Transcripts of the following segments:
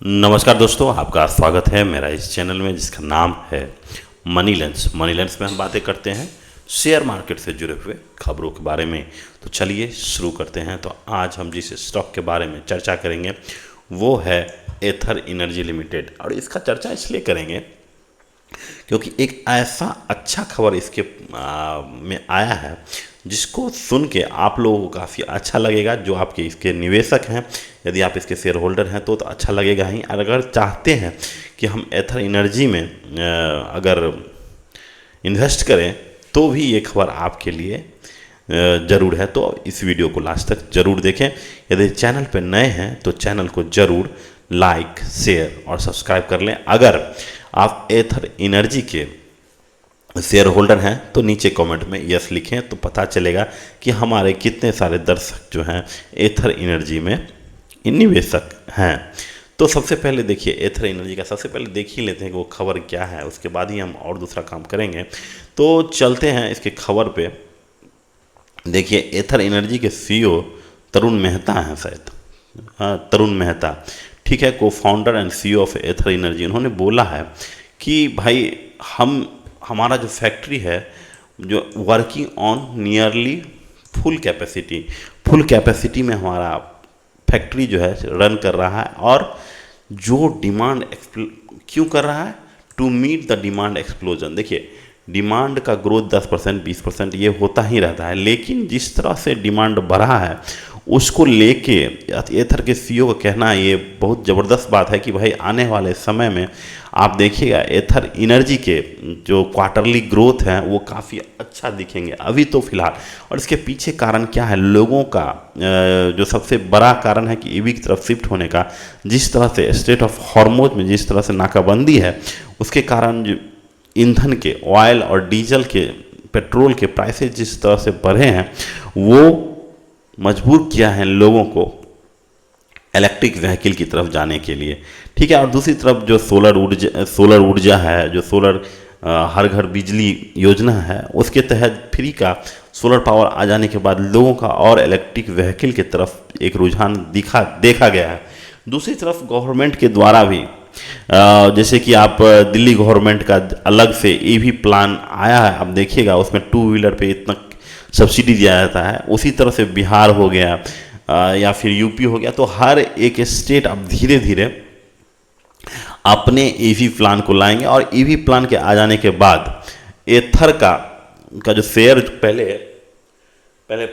नमस्कार दोस्तों, आपका स्वागत है मेरा इस चैनल में जिसका नाम है मनी लंच। मनी लंच में हम बातें करते हैं शेयर मार्केट से जुड़े हुए खबरों के बारे में। तो चलिए शुरू करते हैं। तो आज हम जिस स्टॉक के बारे में चर्चा करेंगे वो है एथर एनर्जी लिमिटेड। और इसका चर्चा इसलिए करेंगे क्योंकि एक ऐसा अच्छा खबर इसके में आया है जिसको सुन के आप लोगों को काफ़ी अच्छा लगेगा। जो आपके इसके निवेशक हैं, यदि आप इसके शेयर होल्डर हैं तो अच्छा लगेगा ही। और अगर चाहते हैं कि हम एथर एनर्जी में अगर इन्वेस्ट करें तो भी ये खबर आपके लिए ज़रूर है। तो इस वीडियो को लास्ट तक ज़रूर देखें। यदि चैनल पर नए हैं तो चैनल को ज़रूर लाइक, शेयर और सब्सक्राइब कर लें। अगर आप एथर एनर्जी के शेयर होल्डर हैं तो नीचे कमेंट में यस लिखें तो पता चलेगा कि हमारे कितने सारे दर्शक जो हैं एथर एनर्जी में निवेशक हैं। तो सबसे पहले देखिए एथर एनर्जी का, सबसे पहले देख ही लेते हैं कि वो खबर क्या है, उसके बाद ही हम और दूसरा काम करेंगे। तो चलते हैं इसके खबर पे। देखिए एथर एनर्जी के सीईओ तरुण मेहता हैं, शायद तरुण मेहता, ठीक है, cofounder and CEO of Ather energy. उन्होंने बोला है कि भाई हमारा जो फैक्ट्री है जो working on nearly full capacity में हमारा फैक्ट्री जो है रन कर रहा है। और जो डिमांड क्यों कर रहा है, to meet the demand explosion. देखिए डिमांड का ग्रोथ 10% 20% ये होता ही रहता है, लेकिन जिस तरह से डिमांड बढ़ा है उसको लेके एथर के सीईओ का कहना ये बहुत ज़बरदस्त बात है कि भाई आने वाले समय में आप देखिएगा एथर एनर्जी के जो क्वार्टरली ग्रोथ है वो काफ़ी अच्छा दिखेंगे अभी तो फिलहाल। और इसके पीछे कारण क्या है, लोगों का जो सबसे बड़ा कारण है कि ईवी की तरफ शिफ्ट होने का। जिस तरह से स्ट्रेट ऑफ हॉर्मुज़ में जिस तरह से नाकाबंदी है उसके कारण जो ईंधन के, ऑयल और डीजल के, पेट्रोल के प्राइसेस जिस तरह से बढ़े हैं वो मजबूर किया है लोगों को इलेक्ट्रिक व्हीकल की तरफ जाने के लिए, ठीक है। और दूसरी तरफ जो सोलर ऊर्जा है, जो सोलर हर घर बिजली योजना है, उसके तहत फ्री का सोलर पावर आ जाने के बाद लोगों का और इलेक्ट्रिक व्हीकल की तरफ एक रुझान देखा गया है। दूसरी तरफ गवर्नमेंट के द्वारा भी जैसे कि आप दिल्ली गवर्नमेंट का अलग से ईवी प्लान आया है, आप देखिएगा उसमें 2 व्हीलर पे इतना सब्सिडी दिया जाता है। उसी तरह से बिहार हो गया या फिर यूपी हो गया। तो हर एक स्टेट अब धीरे धीरे अपने ईवी प्लान को लाएंगे। और ईवी प्लान के आ जाने के बाद एथर का जो शेयर पहले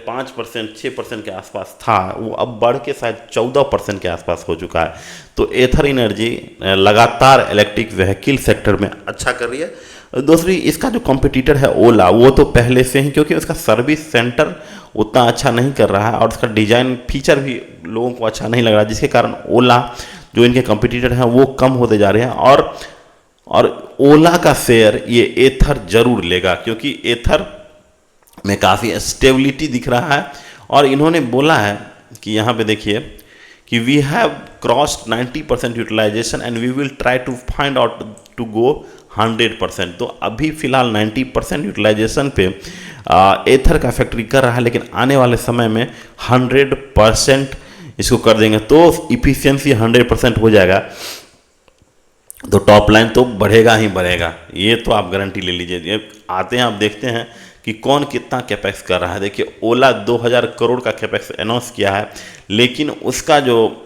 5% 6% के आसपास था, वो अब बढ़ के शायद 14% के आसपास हो चुका है। तो एथर एनर्जी लगातार इलेक्ट्रिक व्हीकल सेक्टर में अच्छा कर रही है। दूसरी इसका जो कॉम्पिटिटर है ओला, वो तो पहले से ही, क्योंकि उसका सर्विस सेंटर उतना अच्छा नहीं कर रहा है और उसका डिजाइन फीचर भी लोगों को अच्छा नहीं लग रहा है, जिसके कारण ओला जो इनके कॉम्पिटिटर हैं वो कम होते जा रहे हैं। और ओला का शेयर ये एथर जरूर लेगा क्योंकि एथर में काफ़ी स्टेबिलिटी दिख रहा है। और इन्होंने बोला है कि यहाँ पे देखिए कि we have crossed 90% utilisation and we will try to find out to go 100%। तो अभी फिलहाल 90% यूटिलाइजेशन पे एथर का फैक्ट्री कर रहा है, लेकिन आने वाले समय में 100% इसको कर देंगे तो इफिशियंसी 100% हो जाएगा। तो टॉप लाइन तो बढ़ेगा ही बढ़ेगा, ये तो आप गारंटी ले लीजिए। आते हैं, आप देखते हैं कि कौन कितना कैपेक्स कर रहा है। देखिए ओला 2000 करोड़ का कैपेक्स अनाउंस किया है, लेकिन उसका जो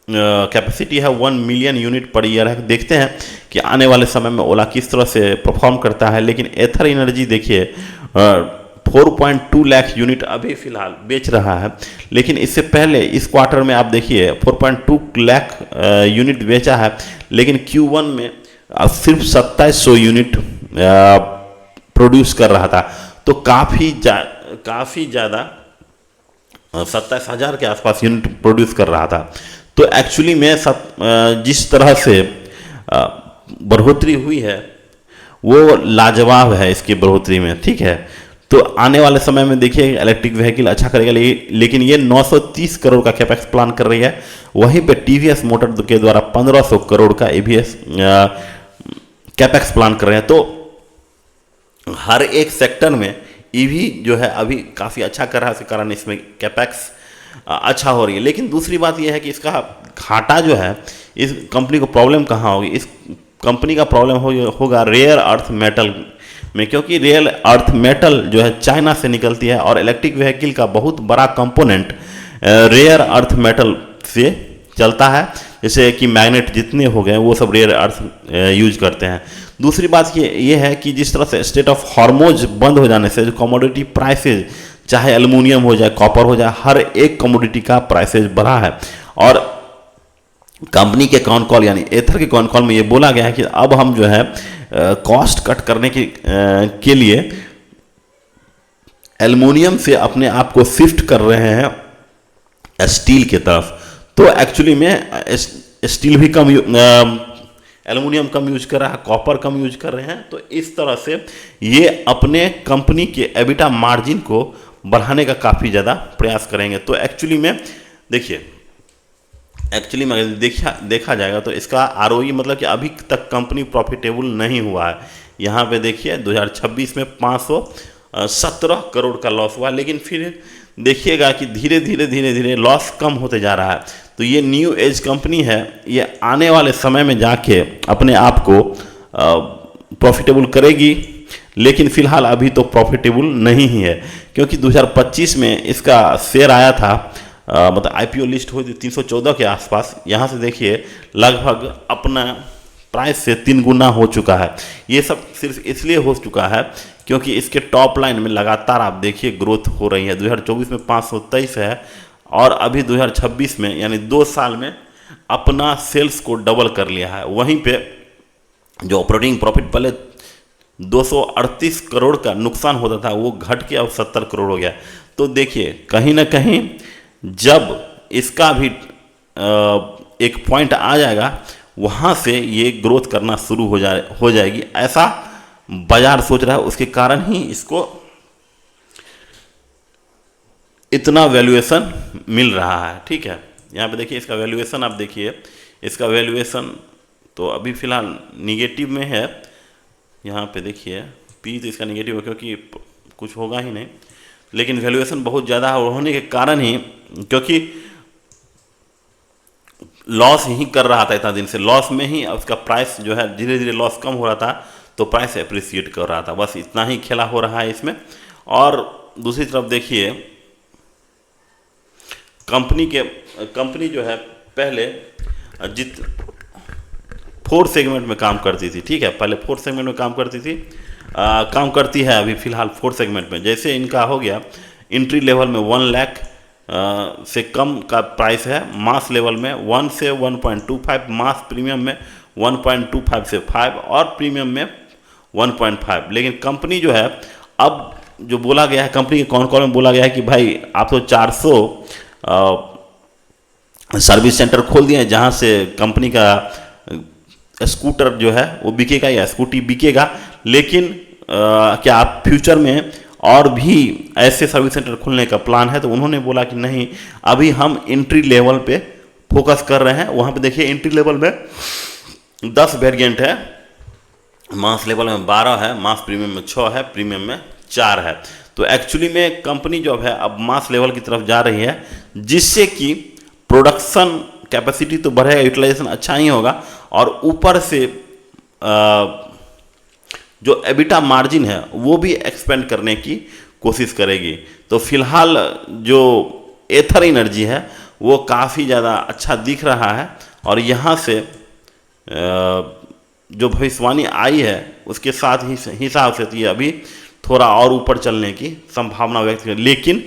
कैपेसिटी है 1 मिलियन यूनिट पर ईयर है। देखते हैं कि आने वाले समय में ओला किस तरह से परफॉर्म करता है। लेकिन एथर एनर्जी देखिए 4.2 लाख यूनिट अभी फिलहाल बेच रहा है, लेकिन इससे पहले इस क्वार्टर में आप देखिए 4.2 लाख यूनिट बेचा है, लेकिन Q1 में सिर्फ 2700 यूनिट प्रोड्यूस कर रहा था। तो काफ़ी ज़्यादा 27,000 के आसपास यूनिट प्रोड्यूस कर रहा था। तो एक्चुअली में जिस तरह से बढ़ोतरी हुई है वो लाजवाब है इसकी बढ़ोतरी में, ठीक है। तो आने वाले समय में देखिए इलेक्ट्रिक व्हीकल अच्छा करेगा, लेकिन ये 930 करोड़ का कैपेक्स प्लान कर रही है। वहीं पे टीवीएस मोटर के द्वारा 1500 करोड़ का एबीएस कैपेक्स प्लान कर रहे हैं। तो हर एक सेक्टर में ईवी जो है अभी काफ़ी अच्छा कर रहा है, इसके कारण इसमें कैपेक्स अच्छा हो रही है। लेकिन दूसरी बात यह है कि इसका घाटा जो है इस कंपनी को प्रॉब्लम कहाँ होगी? इस कंपनी का प्रॉब्लम होगा रेयर अर्थ मेटल में, क्योंकि रेयर अर्थ मेटल जो है चाइना से निकलती है और इलेक्ट्रिक व्हीकल का बहुत बड़ा कंपोनेंट रेयर अर्थ मेटल से चलता है। जैसे कि मैग्नेट जितने हो गए वो सब रेयर अर्थ यूज करते हैं। दूसरी बात ये है कि जिस तरह से स्टेट ऑफ हॉर्मोज बंद हो जाने से जो कमोडिटी प्राइसेज, चाहे एल्युमिनियम हो जाए, कॉपर हो जाए, हर एक कमोडिटी का प्राइसेज बढ़ा है। और कंपनी के कॉन कॉल यानी एथर के कॉन कॉल में ये बोला गया है कि अब हम जो है कॉस्ट कट करने के लिए एल्युमिनियम से अपने आप को शिफ्ट कर रहे हैं स्टील की तरफ। तो एक्चुअली में स्टील भी कम, एल्युमिनियम कम यूज कर रहा है, कॉपर कम यूज कर रहे हैं। तो इस तरह से ये अपने कंपनी के एबिटा मार्जिन को बढ़ाने का काफ़ी ज़्यादा प्रयास करेंगे। तो एक्चुअली में देखिए, एक्चुअली में अगर देखा जाएगा तो इसका आरओई मतलब कि अभी तक कंपनी प्रॉफिटेबल नहीं हुआ है। यहाँ पे देखिए 2026 में 517 करोड़ का लॉस हुआ, लेकिन फिर देखिएगा कि धीरे धीरे लॉस कम होते जा रहा है। तो ये न्यू एज कंपनी है, ये आने वाले समय में जाके अपने आप को प्रॉफिटेबल करेगी, लेकिन फिलहाल अभी तो प्रॉफिटेबल नहीं ही है, क्योंकि 2025 में इसका शेयर आया था, मतलब आईपीओ लिस्ट हुई थी 314 के आसपास। यहाँ से देखिए लगभग अपना प्राइस से 3 गुना हो चुका है। ये सब सिर्फ इसलिए हो चुका है क्योंकि इसके टॉप लाइन में लगातार आप देखिए ग्रोथ हो रही है। 2024 में 523 है और अभी 2026 में यानी 2 साल में अपना सेल्स को डबल कर लिया है। वहीं पे जो ऑपरेटिंग प्रॉफिट पहले 238 करोड़ का नुकसान होता था वो घट के अब 70 करोड़ हो गया। तो देखिए कहीं ना कहीं जब इसका भी एक पॉइंट आ जाएगा वहाँ से ये ग्रोथ करना शुरू हो जाएगी, ऐसा बाजार सोच रहा है। उसके कारण ही इसको इतना वैल्यूएशन मिल रहा है। ठीक है, यहाँ पे देखिए इसका वैल्यूएशन, आप देखिए इसका वैल्यूएशन तो अभी फ़िलहाल निगेटिव में है। यहाँ पे देखिए पी तो इसका निगेटिव है क्योंकि कुछ होगा ही नहीं, लेकिन वैल्यूएशन बहुत ज़्यादा होने के कारण ही, क्योंकि लॉस ही कर रहा था इतना दिन से, लॉस में ही उसका प्राइस जो है धीरे धीरे लॉस कम हो रहा था तो प्राइस एप्रिसिएट कर रहा था। बस इतना ही खेला हो रहा है इसमें। और दूसरी तरफ देखिए कंपनी जो है पहले 4 सेगमेंट में काम करती थी। ठीक है, पहले 4 सेगमेंट में काम करती थी, काम करती है अभी फ़िलहाल 4 सेगमेंट में। जैसे इनका हो गया एंट्री लेवल में 1 लाख से कम का प्राइस है, मास लेवल में 1 से 1.25, मास प्रीमियम में 1.25 से 5 और प्रीमियम में 1.5। लेकिन कंपनी जो है अब जो बोला गया है, कंपनी के कॉल में बोला गया है कि भाई आप तो 400 सर्विस सेंटर खोल दिए हैं जहां से कंपनी का स्कूटर जो है वो बिकेगा या स्कूटी बिकेगा, लेकिन क्या आप फ्यूचर में और भी ऐसे सर्विस सेंटर खोलने का प्लान है? तो उन्होंने बोला कि नहीं, अभी हम एंट्री लेवल पे फोकस कर रहे हैं। वहाँ पे देखिए एंट्री लेवल में 10 वेरिएंट है, मास लेवल में 12 है, मास प्रीमियम में 6 है, प्रीमियम में 4 है। तो एक्चुअली में कंपनी जो है अब मास लेवल की तरफ जा रही है, जिससे कि प्रोडक्शन कैपेसिटी तो बढ़ेगा, यूटिलाइजेशन अच्छा ही होगा और ऊपर से जो एबिटा मार्जिन है वो भी एक्सपेंड करने की कोशिश करेगी। तो फिलहाल जो एथर एनर्जी है वो काफ़ी ज़्यादा अच्छा दिख रहा है और यहाँ से जो भविष्यवाणी आई है उसके साथ ही हिसाब से ये अभी थोड़ा और ऊपर चलने की संभावना व्यक्त करें। लेकिन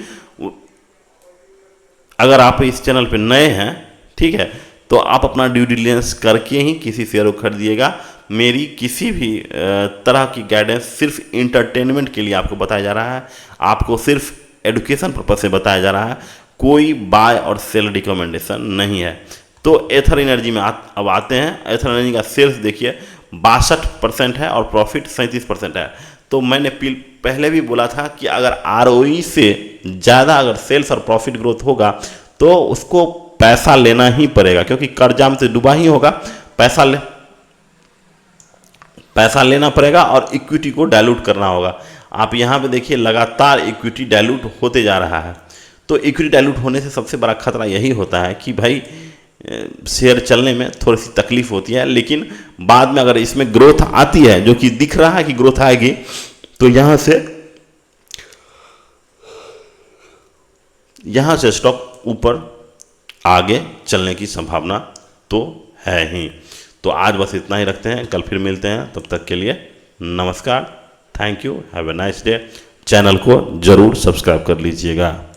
अगर आप इस चैनल पे नए हैं, ठीक है, तो आप अपना ड्यू डिलिजेंस करके ही किसी शेयर को खरीदिएगा। मेरी किसी भी तरह की गाइडेंस सिर्फ इंटरटेनमेंट के लिए आपको बताया जा रहा है, आपको सिर्फ एडुकेशन पर्पज से बताया जा रहा है, कोई बाय और सेल रिकमेंडेशन नहीं है। तो एथर एनर्जी में अब आते हैं। एथर एनर्जी का सेल्स देखिए 62% है और प्रॉफिट 37% है। तो मैंने पहले भी बोला था कि अगर आरओई से ज़्यादा अगर सेल्स और प्रॉफिट ग्रोथ होगा तो उसको पैसा लेना ही पड़ेगा, क्योंकि कर्जा में से डूबा ही होगा, पैसा लेना पड़ेगा और इक्विटी को डाइल्यूट करना होगा। आप यहाँ पे देखिए लगातार इक्विटी डाइल्यूट होते जा रहा है। तो इक्विटी डाइल्यूट होने से सबसे बड़ा खतरा यही होता है कि भाई शेयर चलने में थोड़ी सी तकलीफ होती है, लेकिन बाद में अगर इसमें ग्रोथ आती है, जो कि दिख रहा है कि ग्रोथ आएगी, तो यहाँ से स्टॉक ऊपर आगे चलने की संभावना तो है ही। तो आज बस इतना ही रखते हैं, कल फिर मिलते हैं, तब तक के लिए नमस्कार, thank you, have a nice day. Channel को जरूर सब्सक्राइब कर लीजिएगा।